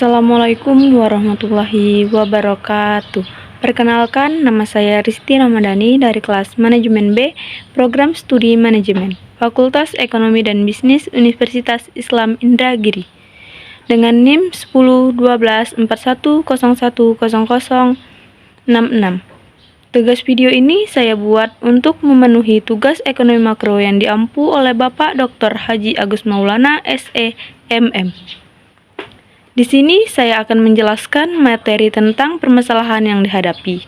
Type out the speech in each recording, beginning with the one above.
Assalamualaikum warahmatullahi wabarakatuh. Perkenalkan, nama saya Risti Ramadhani dari kelas Manajemen B, Program Studi Manajemen, Fakultas Ekonomi dan Bisnis Universitas Islam Indragiri. Dengan NIM 101241010066. Tugas video ini saya buat untuk memenuhi tugas ekonomi makro yang diampu oleh Bapak Dr. Haji Agus Maulana SE MM. Di sini saya akan menjelaskan materi tentang permasalahan yang dihadapi.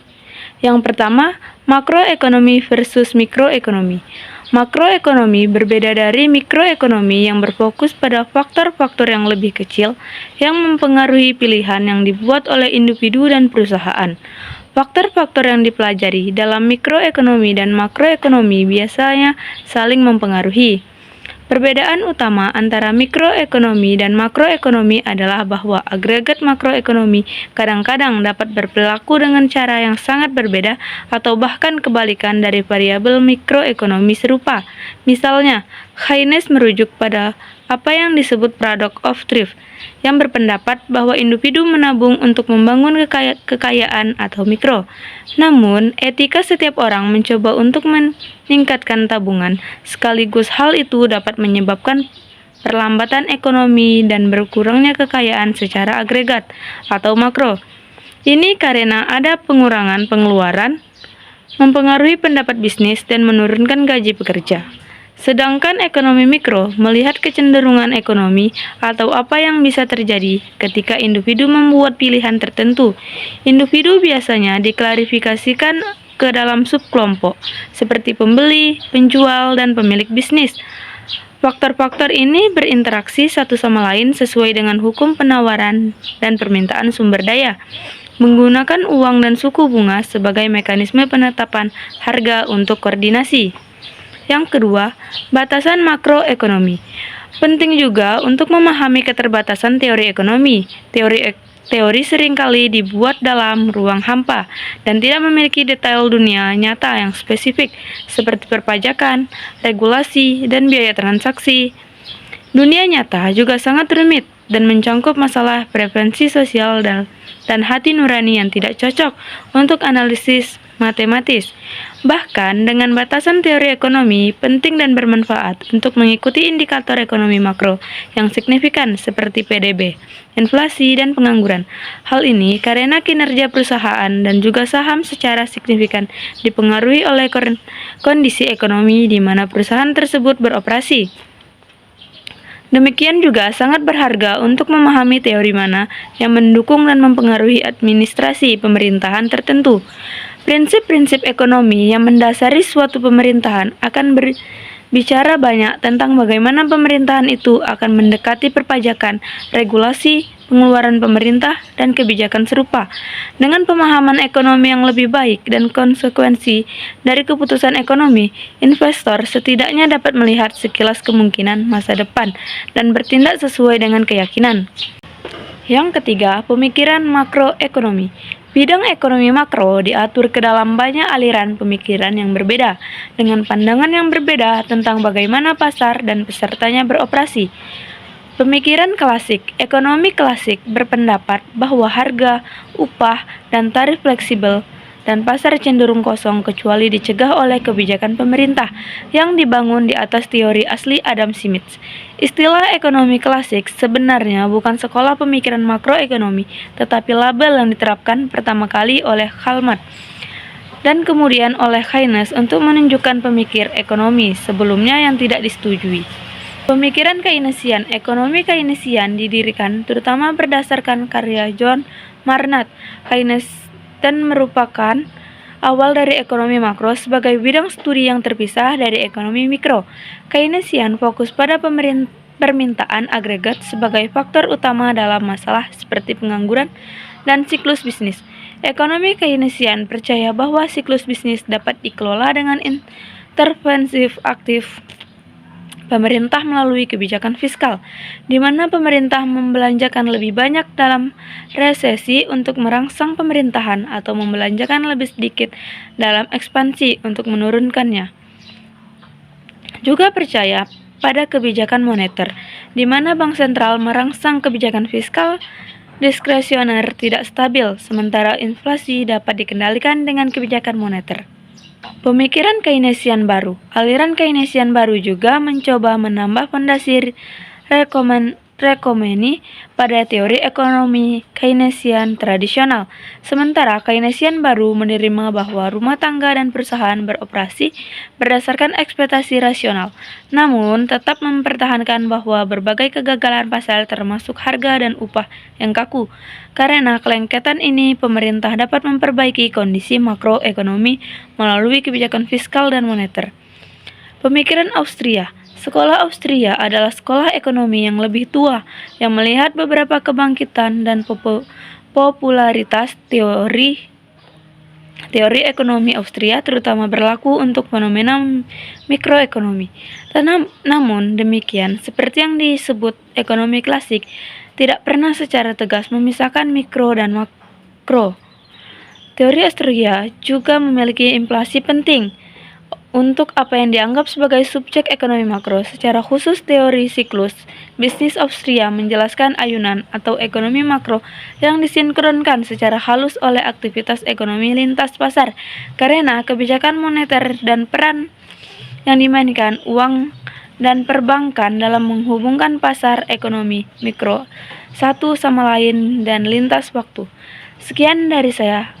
Yang pertama, makroekonomi versus mikroekonomi. Makroekonomi berbeda dari mikroekonomi yang berfokus pada faktor-faktor yang lebih kecil yang mempengaruhi pilihan yang dibuat oleh individu dan perusahaan. Faktor-faktor yang dipelajari dalam mikroekonomi dan makroekonomi biasanya saling mempengaruhi. Perbedaan utama antara mikroekonomi dan makroekonomi adalah bahwa agregat makroekonomi kadang-kadang dapat berperilaku dengan cara yang sangat berbeda atau bahkan kebalikan dari variabel mikroekonomi serupa. Misalnya, Keynes merujuk pada apa yang disebut paradox of thrift, yang berpendapat bahwa individu menabung untuk membangun kekayaan atau mikro. Namun, etika setiap orang mencoba untuk meningkatkan tabungan, sekaligus hal itu dapat menyebabkan perlambatan ekonomi dan berkurangnya kekayaan secara agregat atau makro. Ini karena ada pengurangan pengeluaran, mempengaruhi pendapat bisnis, dan menurunkan gaji pekerja. Sedangkan ekonomi mikro melihat kecenderungan ekonomi atau apa yang bisa terjadi ketika individu membuat pilihan tertentu. Individu biasanya diklarifikasikan ke dalam subkelompok, seperti pembeli, penjual, dan pemilik bisnis. Faktor-faktor ini berinteraksi satu sama lain sesuai dengan hukum penawaran dan permintaan sumber daya, menggunakan uang dan suku bunga sebagai mekanisme penetapan harga untuk koordinasi. Yang kedua, batasan makroekonomi. Penting juga untuk memahami keterbatasan teori ekonomi. Teori seringkali dibuat dalam ruang hampa dan tidak memiliki detail dunia nyata yang spesifik, seperti perpajakan, regulasi, dan biaya transaksi. Dunia nyata juga sangat rumit dan mencangkup masalah preferensi sosial dan hati nurani yang tidak cocok untuk analisis matematis. Bahkan dengan batasan teori ekonomi, penting dan bermanfaat untuk mengikuti indikator ekonomi makro yang signifikan seperti PDB, inflasi, dan pengangguran. Hal ini karena kinerja perusahaan dan juga saham secara signifikan dipengaruhi oleh kondisi ekonomi di mana perusahaan tersebut beroperasi. Demikian juga sangat berharga untuk memahami teori mana yang mendukung dan mempengaruhi administrasi pemerintahan tertentu. Prinsip-prinsip ekonomi yang mendasari suatu pemerintahan akan berbicara banyak tentang bagaimana pemerintahan itu akan mendekati perpajakan, regulasi, pengeluaran pemerintah, dan kebijakan serupa. Dengan pemahaman ekonomi yang lebih baik dan konsekuensi dari keputusan ekonomi, investor setidaknya dapat melihat sekilas kemungkinan masa depan dan bertindak sesuai dengan keyakinan. Yang ketiga, pemikiran makroekonomi. Bidang ekonomi makro diatur ke dalam banyak aliran pemikiran yang berbeda, dengan pandangan yang berbeda tentang bagaimana pasar dan pesertanya beroperasi. Pemikiran klasik, ekonomi klasik berpendapat bahwa harga, upah, dan tarif fleksibel dan pasar cenderung kosong kecuali dicegah oleh kebijakan pemerintah yang dibangun di atas teori asli Adam Smith. Istilah ekonomi klasik sebenarnya bukan sekolah pemikiran makroekonomi, tetapi label yang diterapkan pertama kali oleh Karl Marx dan kemudian oleh Keynes untuk menunjukkan pemikir ekonomi sebelumnya yang tidak disetujui. Pemikiran Keynesian, ekonomi Keynesian didirikan terutama berdasarkan karya John Maynard Keynes dan merupakan awal dari ekonomi makro sebagai bidang studi yang terpisah dari ekonomi mikro. Keynesian fokus pada permintaan agregat sebagai faktor utama dalam masalah seperti pengangguran dan siklus bisnis. Ekonomi Keynesian percaya bahwa siklus bisnis dapat dikelola dengan intervensi aktif pemerintah melalui kebijakan fiskal, di mana pemerintah membelanjakan lebih banyak dalam resesi untuk merangsang pemerintahan atau membelanjakan lebih sedikit dalam ekspansi untuk menurunkannya. Juga percaya pada kebijakan moneter, di mana bank sentral merangsang kebijakan fiskal diskresioner tidak stabil, sementara inflasi dapat dikendalikan dengan kebijakan moneter. Pemikiran Keynesian baru. Aliran Keynesian baru juga mencoba menambah fondasi rekomeni pada teori ekonomi Keynesian tradisional. Sementara Keynesian baru menerima bahwa rumah tangga dan perusahaan beroperasi berdasarkan ekspektasi rasional, namun tetap mempertahankan bahwa berbagai kegagalan pasar termasuk harga dan upah yang kaku. Karena kelengketan ini, pemerintah dapat memperbaiki kondisi makroekonomi melalui kebijakan fiskal dan moneter. Pemikiran Austria. Sekolah Austria adalah sekolah ekonomi yang lebih tua, yang melihat beberapa kebangkitan dan popularitas teori ekonomi Austria, terutama berlaku untuk fenomena mikroekonomi. Namun demikian, seperti yang disebut ekonomi klasik, tidak pernah secara tegas memisahkan mikro dan makro. Teori Austria juga memiliki implikasi penting untuk apa yang dianggap sebagai subjek ekonomi makro. Secara khusus, teori siklus bisnis Austria menjelaskan ayunan atau ekonomi makro yang disinkronkan secara halus oleh aktivitas ekonomi lintas pasar, karena kebijakan moneter dan peran yang dimainkan uang dan perbankan dalam menghubungkan pasar ekonomi mikro satu sama lain dan lintas waktu. Sekian dari saya.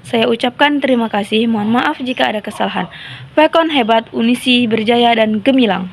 Saya ucapkan terima kasih, mohon maaf jika ada kesalahan. Pekon hebat, Unisi berjaya dan gemilang.